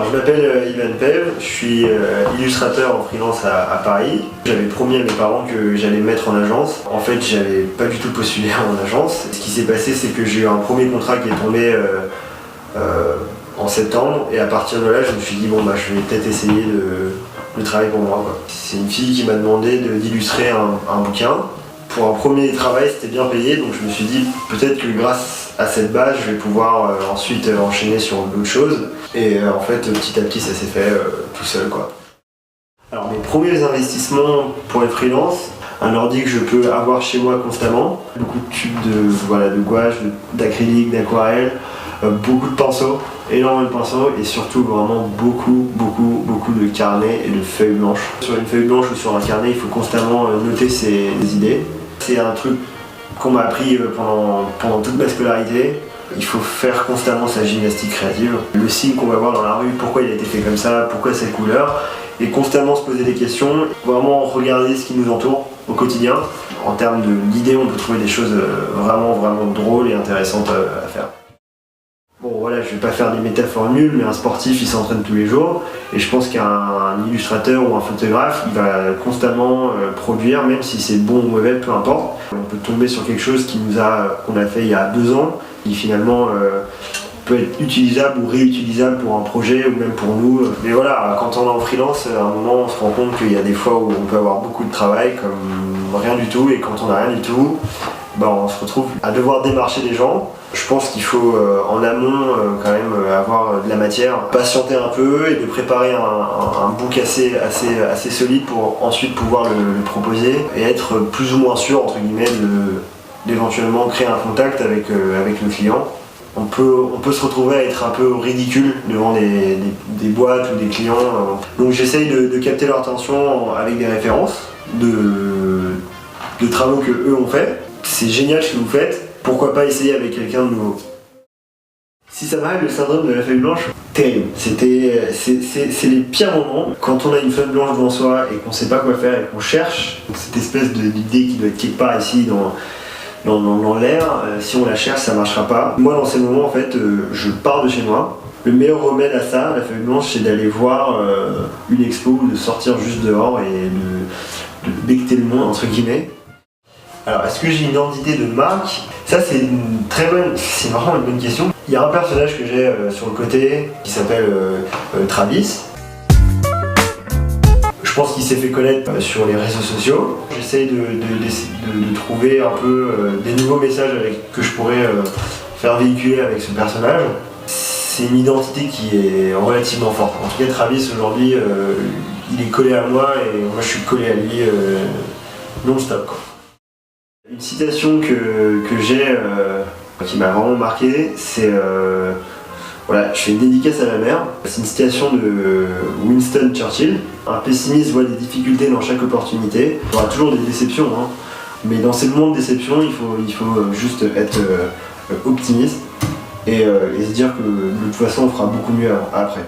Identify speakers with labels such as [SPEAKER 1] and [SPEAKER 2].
[SPEAKER 1] je m'appelle Ivan Pev, je suis illustrateur en freelance à Paris. J'avais promis à mes parents que j'allais me mettre en agence. En fait, j'avais pas du tout postulé en agence. Ce qui s'est passé, c'est que j'ai eu un premier contrat qui est tombé en septembre, et à partir de là, je me suis dit, bon, bah, je vais peut-être essayer de travailler pour moi, quoi. C'est une fille qui m'a demandé d'illustrer un bouquin. Pour un premier travail, c'était bien payé, donc je me suis dit peut-être que grâce à cette base, je vais pouvoir ensuite enchaîner sur d'autres choses. Et en fait, petit à petit, ça s'est fait tout seul, quoi. Alors, mes premiers investissements pour être freelance, un ordi que je peux avoir chez moi constamment, beaucoup de tubes de gouache, d'acrylique, d'aquarelle, beaucoup de pinceaux, énormément de pinceaux, et surtout vraiment beaucoup de carnets et de feuilles blanches. Sur une feuille blanche ou sur un carnet, il faut constamment noter ses idées. C'est un truc qu'on m'a appris pendant toute ma scolarité. Il faut faire constamment sa gymnastique créative. Le signe qu'on va voir dans la rue, pourquoi il a été fait comme ça, pourquoi cette couleur, et constamment se poser des questions, vraiment regarder ce qui nous entoure au quotidien. En termes d'idées, on peut trouver des choses vraiment drôles et intéressantes à faire. Bon voilà, je vais pas faire des métaphores nulles, mais un sportif il s'entraîne tous les jours, et je pense qu'un illustrateur ou un photographe il va constamment produire, même si c'est bon ou mauvais, peu importe. On peut tomber sur quelque chose qu'on a fait il y a 2 ans, qui finalement peut être utilisable ou réutilisable pour un projet ou même pour nous. Mais voilà, quand on est en freelance, à un moment on se rend compte qu'il y a des fois où on peut avoir beaucoup de travail comme rien du tout, et quand on n'a rien du tout, on se retrouve à devoir démarcher des gens. Je pense qu'il faut en amont quand même avoir de la matière, patienter un peu et de préparer un book assez solide pour ensuite pouvoir le proposer et être plus ou moins sûr, entre guillemets, d'éventuellement créer un contact avec le client. On peut se retrouver à être un peu ridicule devant des boîtes ou des clients. Donc j'essaye de capter leur attention avec des références de travaux que eux ont fait. C'est génial ce que vous faites. Pourquoi pas essayer avec quelqu'un de nouveau? Si ça va, le syndrome de la feuille blanche, terrible. C'est les pires moments quand on a une feuille blanche devant soi et qu'on sait pas quoi faire et qu'on cherche cette espèce d'idée qui doit être quelque part ici dans l'air. Si on la cherche, ça marchera pas. Moi, dans ces moments, en fait, je pars de chez moi. Le meilleur remède à ça, la feuille blanche, c'est d'aller voir une expo ou de sortir juste dehors et de becqueter le monde, entre guillemets. Alors, est-ce que j'ai une identité de marque? Ça, c'est vraiment une bonne question. Il y a un personnage que j'ai sur le côté qui s'appelle Travis. Je pense qu'il s'est fait connaître sur les réseaux sociaux. J'essaye de trouver un peu des nouveaux messages que je pourrais faire véhiculer avec ce personnage. C'est une identité qui est relativement forte. En tout cas, Travis, aujourd'hui, il est collé à moi et moi, je suis collé à lui non-stop, quoi. Une citation que j'ai qui m'a vraiment marqué, c'est voilà, je fais une dédicace à ma mère. C'est une citation de Winston Churchill. Un pessimiste voit des difficultés dans chaque opportunité. Il y aura toujours des déceptions, hein. Mais dans ces moments de déception, il faut juste être optimiste et se dire que de toute façon on fera beaucoup mieux après.